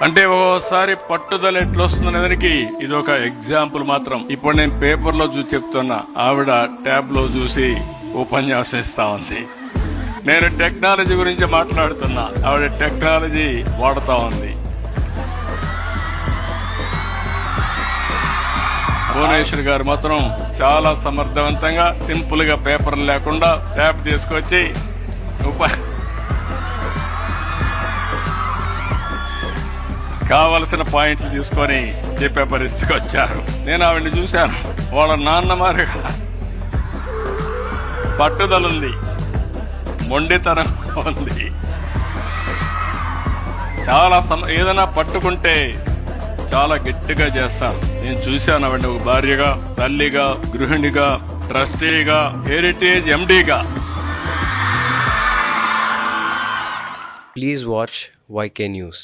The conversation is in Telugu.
అంటే ఓసారి పట్టుదల ఎట్లొస్తుందనే దానికి ఇది ఒక ఎగ్జాంపుల్ మాత్రం. ఇప్పుడు నేను పేపర్ లో చూసి చెప్తున్నా, ఆవిడ ట్యాబ్ లో చూసి ఉపన్యాసం ఇస్తా ఉంది. నేను టెక్నాలజీ గురించి మాట్లాడుతున్నా, ఆవిడ టెక్నాలజీ వాడుతా ఉంది. భువనేశ్వర్ గారు మాత్రం చాలా సమర్థవంతంగా సింపుల్ గా పేపర్ లేకుండా ట్యాబ్ తీసుకొచ్చి కావలసిన పాయింట్లు తీసుకొని చెప్పే పరిస్థితికి వచ్చారు. నేను ఆవిడ్ని చూశాను. వాళ్ళ నాన్న మారిగా పట్టుదలుంది, మొండితనం ఉంది. చాలా ఏదైనా పట్టుకుంటే చాలా గట్టిగా చేస్తాను. నేను చూశాను ఆవిడ ఒక భార్యగా, తల్లిగా, గృహిణిగా, ట్రస్టీగా, heritage ఎండీగా. Please watch YK News.